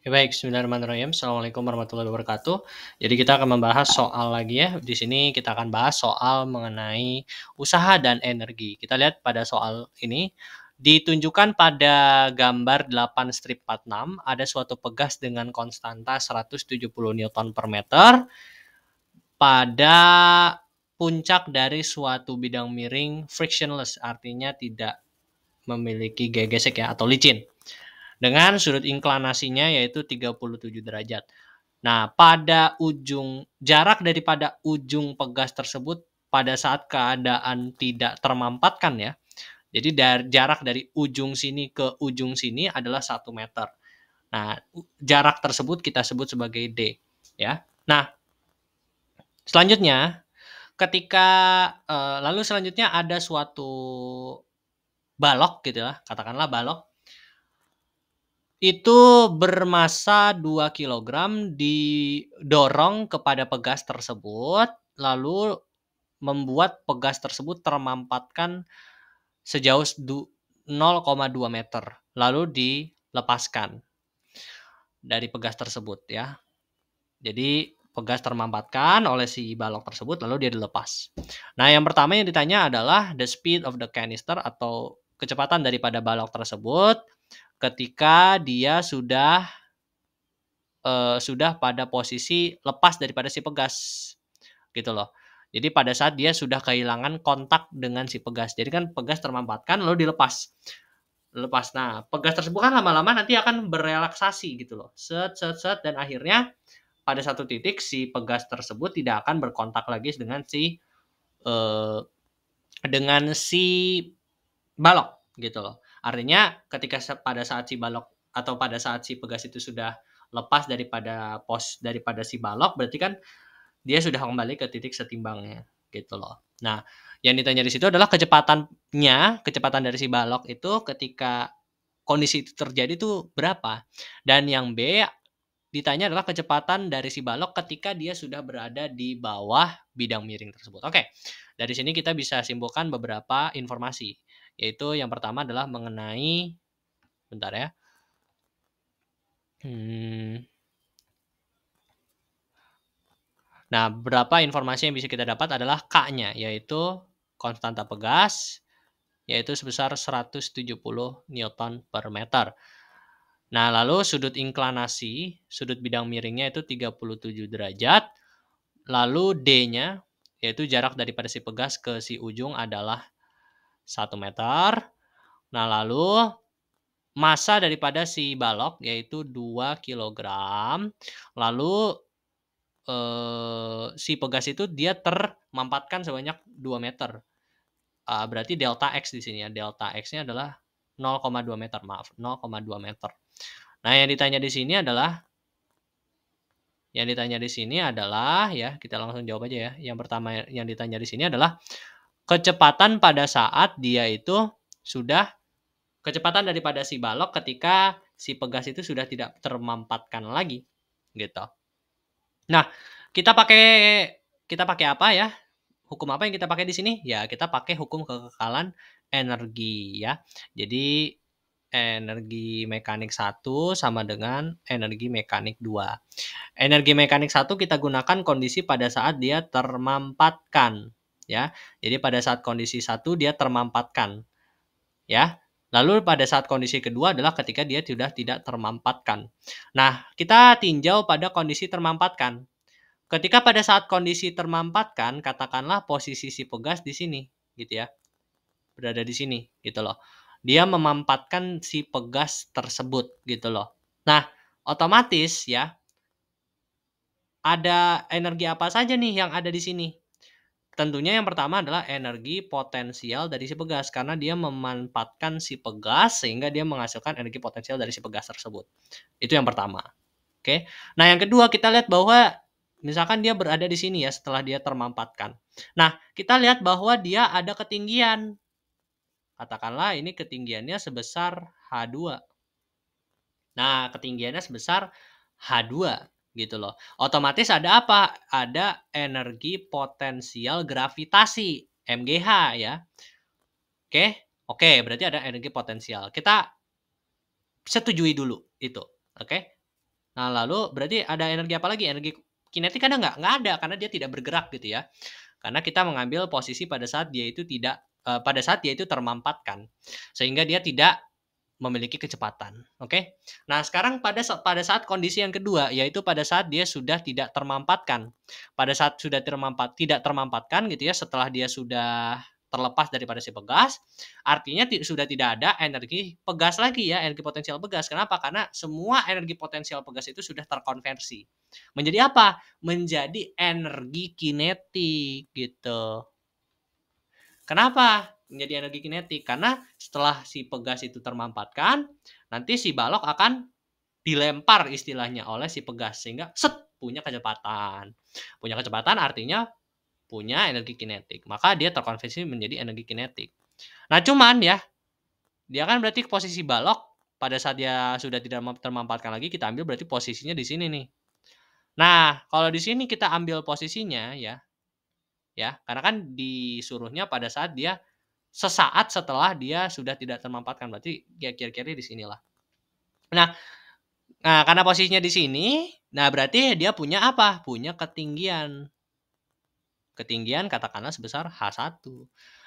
Ya baik, bismillahirrahmanirrahim. Assalamualaikum warahmatullahi wabarakatuh. Jadi kita akan membahas soal lagi ya. Di sini kita akan bahas soal mengenai usaha dan energi. Kita lihat pada soal ini ditunjukkan pada gambar 8 strip 46 ada suatu pegas dengan konstanta 170 Newton per meter pada puncak dari suatu bidang miring frictionless, artinya tidak memiliki gaya gesek ya atau licin. Dengan sudut inklinasinya yaitu 37 derajat. Nah, pada ujung jarak daripada ujung pegas tersebut pada saat keadaan tidak termampatkan ya. Jadi jarak dari ujung sini ke ujung sini adalah 1 meter. Nah, jarak tersebut kita sebut sebagai D ya. Nah, selanjutnya ketika lalu selanjutnya ada suatu balok gitu ya, katakanlah balok itu bermasa 2 kilogram didorong kepada pegas tersebut, lalu membuat pegas tersebut termampatkan sejauh 0,2 meter, lalu dilepaskan dari pegas tersebut ya. Jadi pegas termampatkan oleh si balok tersebut lalu dia dilepas. Nah, yang pertama yang ditanya adalah the speed of the canister atau kecepatan daripada balok tersebut ketika dia sudah pada posisi lepas daripada si pegas gitu loh. Jadi pada saat dia sudah kehilangan kontak dengan si pegas. Jadi kan pegas termampatkan lalu dilepas. Lepas. Nah, pegas tersebut kan lama-lama nanti akan berelaksasi gitu loh. Set set set dan akhirnya pada satu titik si pegas tersebut tidak akan berkontak lagi eh, dengan si balok gitu loh. Artinya ketika pada saat si balok atau pada saat si pegas itu sudah lepas daripada si balok, berarti kan dia sudah kembali ke titik setimbangnya gitu loh. Nah, yang ditanya di situ adalah kecepatan dari si balok itu ketika kondisi itu terjadi itu berapa? Dan yang B ditanya adalah kecepatan dari si balok ketika dia sudah berada di bawah bidang miring tersebut. Oke, dari sini kita bisa simpulkan beberapa informasi, yaitu yang pertama adalah mengenai, bentar ya. Nah, beberapa informasi yang bisa kita dapat adalah K-nya, yaitu konstanta pegas, yaitu sebesar 170 Newton per meter. Nah, lalu sudut inklinasi, sudut bidang miringnya itu 37 derajat. Lalu D-nya, yaitu jarak daripada si pegas ke si ujung adalah 1 meter. Nah, lalu massa daripada si balok yaitu 2 kilogram. Lalu si pegas itu dia termampatkan sebanyak 2 meter. Berarti delta X di sini ya. Delta X-nya adalah 0,2 meter, maaf, 0,2 meter. Nah, yang ditanya di sini adalah ya, kita langsung jawab aja ya. Yang pertama yang ditanya di sini adalah kecepatan pada saat dia itu sudah kecepatan daripada si balok ketika si pegas itu sudah tidak termampatkan lagi gitu. Nah, kita pakai apa ya? Hukum apa yang kita pakai di sini? Ya, kita pakai hukum kekekalan energi ya. Jadi energi mekanik 1 sama dengan energi mekanik 2. Energi mekanik 1 kita gunakan kondisi pada saat dia termampatkan ya. Jadi pada saat kondisi 1 dia termampatkan ya. Lalu pada saat kondisi kedua adalah ketika dia sudah tidak termampatkan. Nah, kita tinjau pada kondisi termampatkan. Ketika pada saat kondisi termampatkan, katakanlah posisi si pegas di sini, gitu ya. Berada di sini, gitu loh. Dia memampatkan si pegas tersebut, gitu loh. Nah, otomatis ya, ada energi apa saja nih yang ada di sini? Tentunya yang pertama adalah energi potensial dari si pegas karena dia memanfaatkan si pegas sehingga dia menghasilkan energi potensial dari si pegas tersebut. Itu yang pertama. Oke. Nah, yang kedua kita lihat bahwa misalkan dia berada di sini ya setelah dia termampatkan. Nah, kita lihat bahwa dia ada ketinggian. Katakanlah ini ketinggiannya sebesar H2. Nah, ketinggiannya sebesar H2 gitu loh. Otomatis ada apa? Ada energi potensial gravitasi, MGH ya. Oke, berarti ada energi potensial. Kita setujui dulu itu, oke? Nah, lalu berarti ada energi apa lagi? Energi kinetik ada nggak? Nggak ada, karena dia tidak bergerak gitu ya. Karena kita mengambil posisi pada saat dia itu pada saat dia itu termampatkan. Sehingga dia tidak memiliki kecepatan. Oke. Nah, sekarang pada saat kondisi yang kedua, yaitu pada saat dia sudah tidak termampatkan. Pada saat sudah tidak termampatkan gitu ya, setelah dia sudah terlepas daripada si pegas, artinya sudah tidak ada energi pegas lagi ya, energi potensial pegas. Kenapa? Karena semua energi potensial pegas itu sudah terkonversi. Menjadi apa? Menjadi energi kinetik gitu. Kenapa menjadi energi kinetik? Karena setelah si pegas itu termampatkan, nanti si balok akan dilempar istilahnya oleh si pegas sehingga punya kecepatan. Punya kecepatan artinya punya energi kinetik. Maka dia terkonversi menjadi energi kinetik. Nah, cuman ya, dia kan berarti posisi balok pada saat dia sudah tidak termampatkan lagi, kita ambil berarti posisinya di sini nih. Nah, kalau di sini kita ambil posisinya ya, karena kan disuruhnya pada saat dia sesaat setelah dia sudah tidak termampatkan, berarti ya kira-kira di sinilah. Nah, karena posisinya di sini, nah berarti dia punya apa? Punya ketinggian. Ketinggian katakanlah sebesar H1.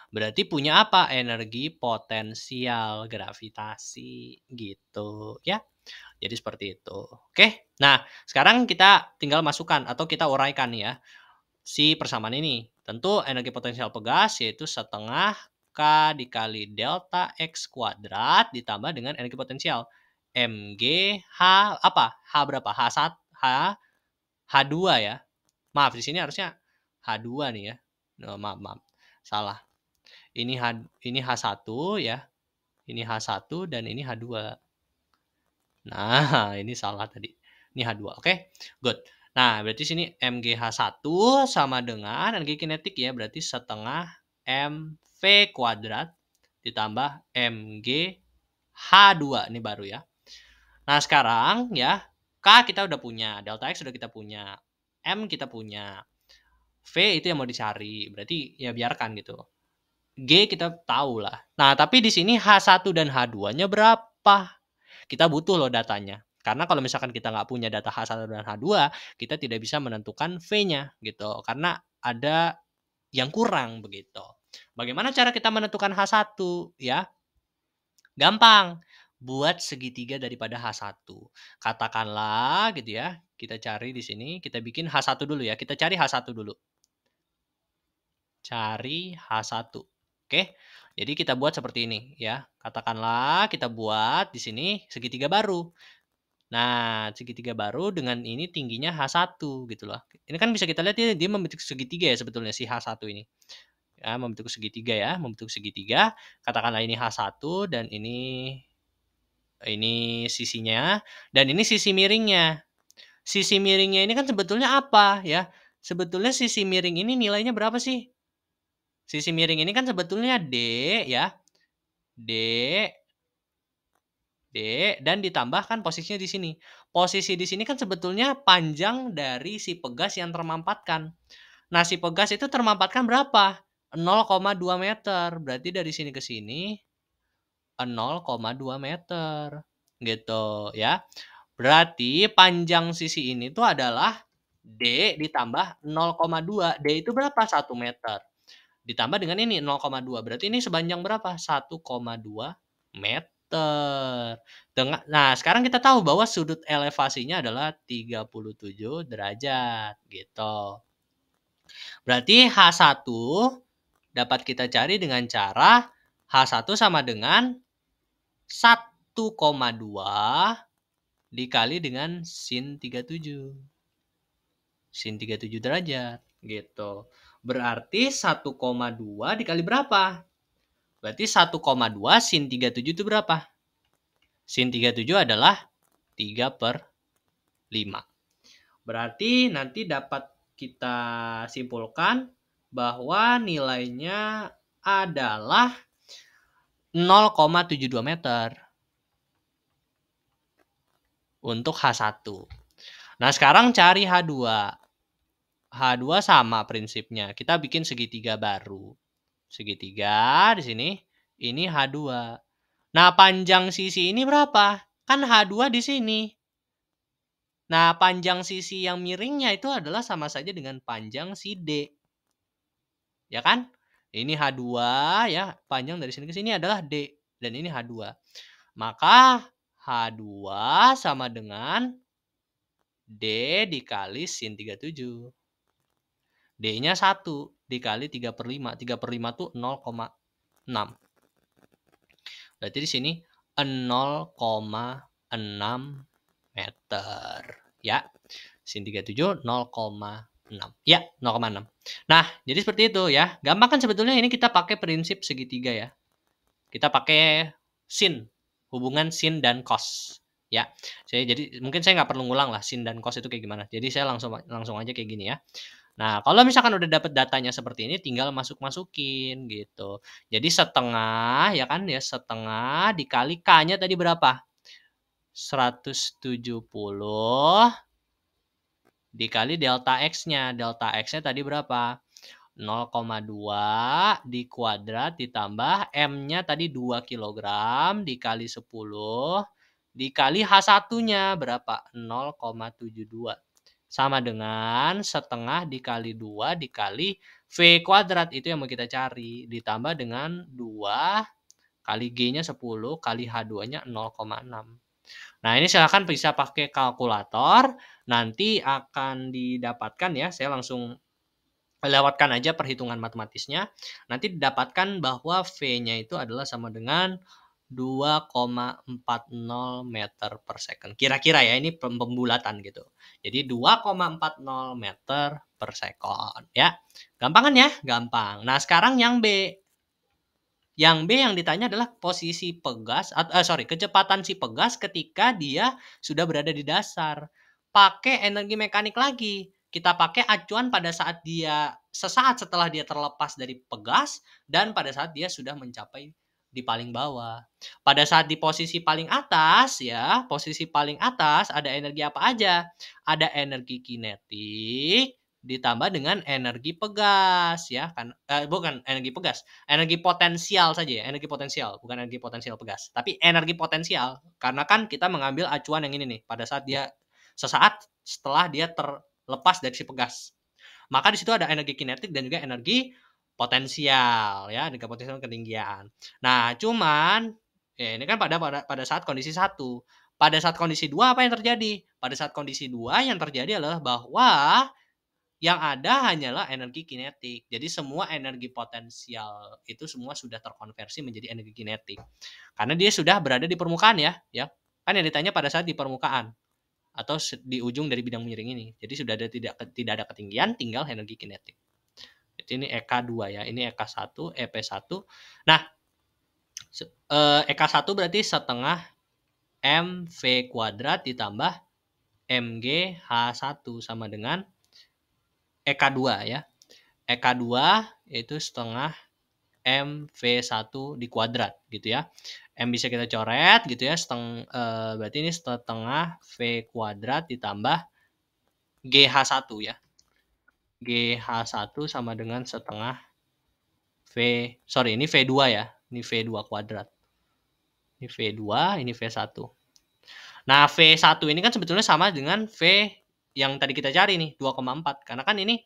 Berarti punya apa? Energi potensial gravitasi gitu ya. Jadi seperti itu. Oke. Nah, sekarang kita tinggal masukkan atau kita uraikan ya si persamaan ini. Tentu energi potensial pegas yaitu setengah K dikali delta X kuadrat ditambah dengan energi potensial Mg H apa? H berapa? H1 H2 ya. Maaf di sini harusnya H2 nih ya. No, maaf. Salah. Ini H1 ya. Ini H1 dan ini H2. Nah, ini salah tadi. Ini H2. Oke. Good. Nah, berarti sini MgH1 sama dengan energi kinetik ya, berarti setengah mv kuadrat ditambah Mg H2 ini baru ya. Nah, sekarang ya, K kita udah punya, delta X sudah kita punya, M kita punya, V itu yang mau dicari. Berarti ya biarkan gitu. G kita tahu lah. Nah, tapi di sini H1 dan H2-nya berapa? Kita butuh loh datanya. Karena kalau misalkan kita nggak punya data H1 dan H2, kita tidak bisa menentukan V-nya gitu. Karena ada yang kurang begitu. Bagaimana cara kita menentukan H1 ya? Gampang. Buat segitiga daripada H1. Katakanlah gitu ya. Kita cari di sini, kita bikin H1 dulu ya. Kita cari H1 dulu. Cari H1. Oke. Jadi kita buat seperti ini ya. Katakanlah kita buat di sini segitiga baru. Nah, segitiga baru dengan ini tingginya H1 gitu loh. Ini kan bisa kita lihat dia membentuk segitiga ya sebetulnya si H1 ini. Ya, membentuk segitiga ya, membentuk segitiga. Katakanlah ini H1 dan ini sisinya dan ini sisi miringnya. Sisi miringnya ini kan sebetulnya apa ya? Sebetulnya sisi miring ini nilainya berapa sih? Sisi miring ini kan sebetulnya D ya. D dan ditambahkan posisinya di sini. Posisi di sini kan sebetulnya panjang dari si pegas yang termampatkan. Nah, si pegas itu termampatkan berapa? 0,2 meter. Berarti dari sini ke sini 0,2 meter. Gitu ya. Berarti panjang sisi ini tuh adalah D ditambah 0,2. D itu berapa? 1 meter. Ditambah dengan ini 0,2. Berarti ini sepanjang berapa? 1,2 meter. Nah, sekarang kita tahu bahwa sudut elevasinya adalah 37 derajat gitu. Berarti H1 dapat kita cari dengan cara H1 sama dengan 1,2 dikali dengan sin 37. Sin 37 derajat gitu. Berarti 1,2 dikali berapa? Berarti 1,2 sin 37 itu berapa? Sin 37 adalah 3/5. Berarti nanti dapat kita simpulkan bahwa nilainya adalah 0,72 meter untuk H1. Nah, sekarang cari H2. H2 sama prinsipnya. Kita bikin segitiga baru. Segitiga di sini. Ini H2. Nah, panjang sisi ini berapa? Kan H2 di sini. Nah, panjang sisi yang miringnya itu adalah sama saja dengan panjang si D. Ya kan? Ini H2 ya, panjang dari sini ke sini adalah D dan ini H2. Maka H2 sama dengan D dikali sin 37. D-nya 1 dikali 3/5. 3/5 tuh 0,6. Berarti di sini 0,6 meter. Ya, sin 37 0,6. Ya, 0,6. Nah, jadi seperti itu ya. Gampang kan sebetulnya ini kita pakai prinsip segitiga ya. Kita pakai sin, hubungan sin dan cos. Ya, jadi mungkin saya nggak perlu ngulang lah sin dan cos itu kayak gimana. Jadi saya langsung aja kayak gini ya. Nah, kalau misalkan udah dapat datanya seperti ini, tinggal masukin gitu. Jadi setengah, ya kan ya, setengah dikali K-nya tadi berapa? 170 dikali delta X-nya. Delta X-nya tadi berapa? 0,2 dikuadrat ditambah M-nya tadi 2 kilogram dikali 10 dikali H1-nya berapa? 0,72. Sama dengan setengah dikali 2 dikali V kuadrat, itu yang mau kita cari. Ditambah dengan 2 kali G-nya 10 kali H2-nya 0,6. Nah, ini silahkan bisa pakai kalkulator. Nanti akan didapatkan ya, saya langsung lewatkan aja perhitungan matematisnya. Nanti didapatkan bahwa V-nya itu adalah sama dengan 2,40 meter per second. Kira-kira ya, ini pembulatan gitu. Jadi 2,40 meter per second ya. Gampang kan ya? Gampang. Nah, sekarang yang B. Yang B yang ditanya adalah posisi pegas, kecepatan si pegas ketika dia sudah berada di dasar. Pakai energi mekanik lagi. Kita pakai acuan pada saat dia sesaat setelah dia terlepas dari pegas dan pada saat dia sudah mencapai di paling bawah. Pada saat di posisi paling atas ya, posisi paling atas ada energi apa aja? Ada energi kinetik ditambah dengan energi pegas ya kan, bukan energi pegas, energi potensial saja ya, energi potensial, bukan energi potensial pegas, tapi energi potensial. Karena kan kita mengambil acuan yang ini nih, pada saat dia sesaat setelah dia terlepas dari si pegas. Maka di situ ada energi kinetik dan juga energi potensial ya, energi potensial ketinggian. Nah, cuman ya ini kan pada saat kondisi 1. Pada saat kondisi 2 apa yang terjadi? Pada saat kondisi 2 yang terjadi adalah bahwa yang ada hanyalah energi kinetik. Jadi semua energi potensial itu semua sudah terkonversi menjadi energi kinetik. Karena dia sudah berada di permukaan ya. Kan yang ditanya pada saat di permukaan atau di ujung dari bidang miring ini. Jadi sudah ada tidak ada ketinggian, tinggal energi kinetik. Jadi ini EK2 ya. Ini EK1, EP1. Nah, EK1 berarti setengah MV kuadrat ditambah MG H1 sama dengan EK2 ya. EK2 yaitu setengah MV1 di kuadrat gitu ya. M bisa kita coret gitu ya, berarti ini setengah V kuadrat ditambah GH1 ya. GH1 sama dengan setengah ini V2 ya. Ini V2 kuadrat. Ini V2, ini V1. Nah, V1 ini kan sebetulnya sama dengan V yang tadi kita cari nih, 2,4. Karena kan ini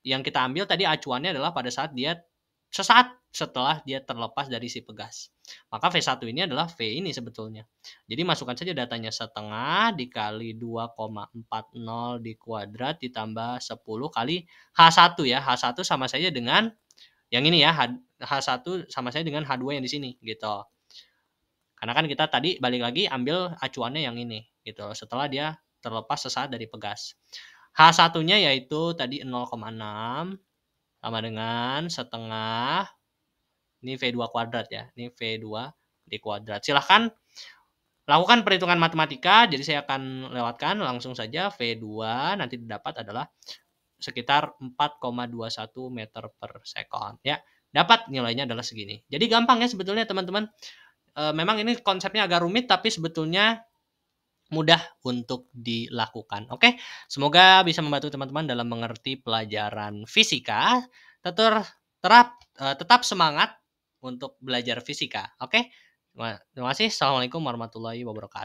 yang kita ambil tadi acuannya adalah pada saat dia sesaat setelah dia terlepas dari si pegas. Maka V1 ini adalah V ini sebetulnya. Jadi masukkan saja datanya setengah dikali 2,40 di kuadrat ditambah 10 kali H1 ya. H1 sama saja dengan yang ini ya, H1 sama saja dengan H2 yang di sini gitu. Karena kan kita tadi balik lagi ambil acuannya yang ini gitu setelah dia terlepas sesaat dari pegas. H1-nya yaitu tadi 0,6 sama dengan setengah ini V2 kuadrat ya. Ini V2 di kuadrat. Silahkan lakukan perhitungan matematika. Jadi saya akan lewatkan langsung saja. V2 nanti didapat adalah sekitar 4,21 meter per second. Ya, dapat nilainya adalah segini. Jadi gampang ya sebetulnya teman-teman. Memang ini konsepnya agak rumit tapi sebetulnya mudah untuk dilakukan. Oke, semoga bisa membantu teman-teman dalam mengerti pelajaran fisika. Tetap semangat untuk belajar fisika. Oke, terima kasih. Assalamualaikum warahmatullahi wabarakatuh.